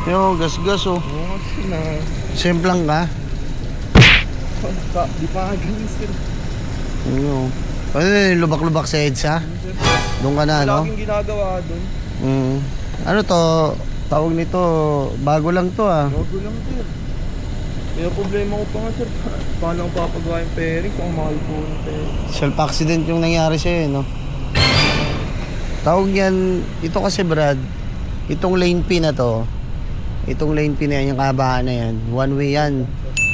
Yo, gas-gas oh. Oo, sir na. Semplang ka? Di pa ganun, sir. Yo. Ano yun, lubak-lubak sa EDSA? Doon ka na, no? Laging ginagawa doon. Ano to? Tawag nito, bago lang to ah. Bago lang, sir. May problema ko pa nga, sir. Paano ko papagawa yung pairings? Ang mahal po ng pairings. Self accident yung nangyari sa'yo, no? Tawag yan, ito kasi Brad, itong lane P na to, itong lane P na yan, yung kahabaan na yan, one way yan.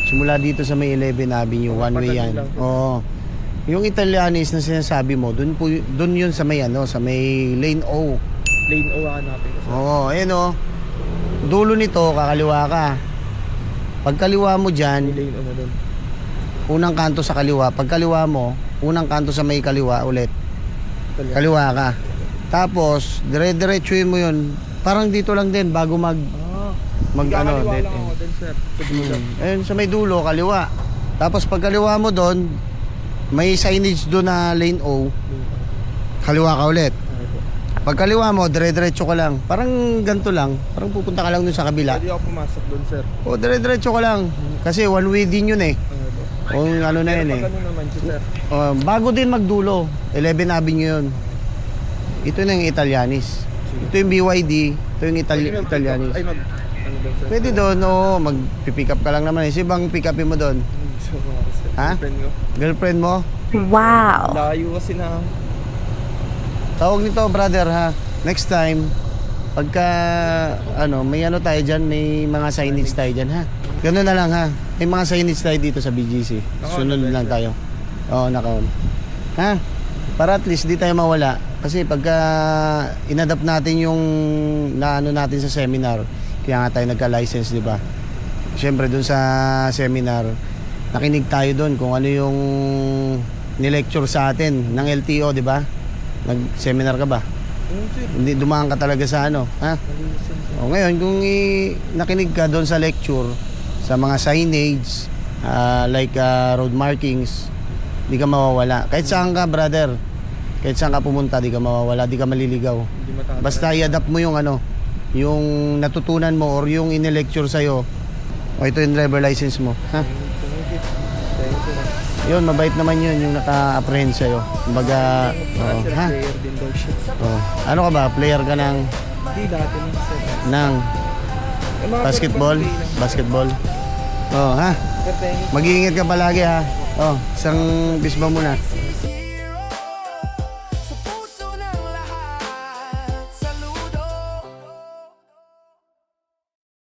Simula dito sa may 11 Avenue, one way yan. Oo. Yung Italianis na sinasabi mo, dun yun sa may ano, sa may lane O. Lane O hanapin ko, sir. Oo, ayun o. Dulo nito, kakaliwa ka. Pagkaliwa mo May dyan, lane O na doon. unang kanto sa kaliwa. Pagkaliwa mo, unang kanto sa may kaliwa ulit. Kaliwa ka. Tapos, dire-diretsuin mo yun. Parang dito lang din, bago ano, Magkakaliwa dead lang end. ako doon, sir. Sa dulo. Ayun, sa may dulo, kaliwa. Tapos pagkaliwa mo doon, may signage doon na lane O, kaliwa ka ulit. Okay po. Pagkaliwa mo, dire-diretso ka lang. Parang ganito lang. Parang pupunta ka lang doon sa kabila. Pwede ako pumasok doon, sir. O, dire-diretso ka lang. Kasi one way din yun eh. Okay po. O, ano na yun Pero eh. pag ano naman, sir. Bago din magdulo, 11 Avenue yun. Ito na yung Italianis. Ito yung BYD, ito yung Italianis. Ay, ano doon, sir? Pwede doon, oo. Mag-pick up ka lang naman eh. Sibang pick upin mo doon? So, sir. Ha? Girlfriend ko. Girlfriend mo? Wow! Layo kasi na. Tawag nito, brother ha. Next time, pagka ano, may ano tayo dyan, may mga signage tayo dyan ha. Ganun na lang ha. May mga signage tayo dito sa BGC. Sunod lang tayo. Oo, naka-on. Ha? Para at least di tayo mawala. Kasi pagka inadapt natin yung naano natin sa seminar, kaya nga tayo nagka-license, di ba? Siyempre dun sa seminar, nakinig tayo dun kung ano yung ni-lecture sa atin ng LTO, di ba? Nag-seminar ka ba? Sir. Hindi dumaan ka talaga sa ano, ha? Malisan, sir. O ngayon, kung nakinig ka doon sa lecture, sa mga signage, road markings, di ka mawawala. Kahit saan ka, brother, kahit saan ka pumunta, di ka mawawala, di ka maliligaw. Hindi matatagal. Basta i-adapt mo yung ano, yung natutunan mo or yung in-lecture sa'yo. O ito yung driver license mo, ha? Thank you. Yun, mabait naman yun, yung naka-apprehend sa'yo. Kumbaga, Sir, ha? player din daw siya. Ano ka ba? Player ka ng Hindi, dati lang, sir. Eh, mga basketball? pwede lang. Basketball? Ha? Sir, thank you. Mag-iingat ka palagi ha. Isang bisba muna.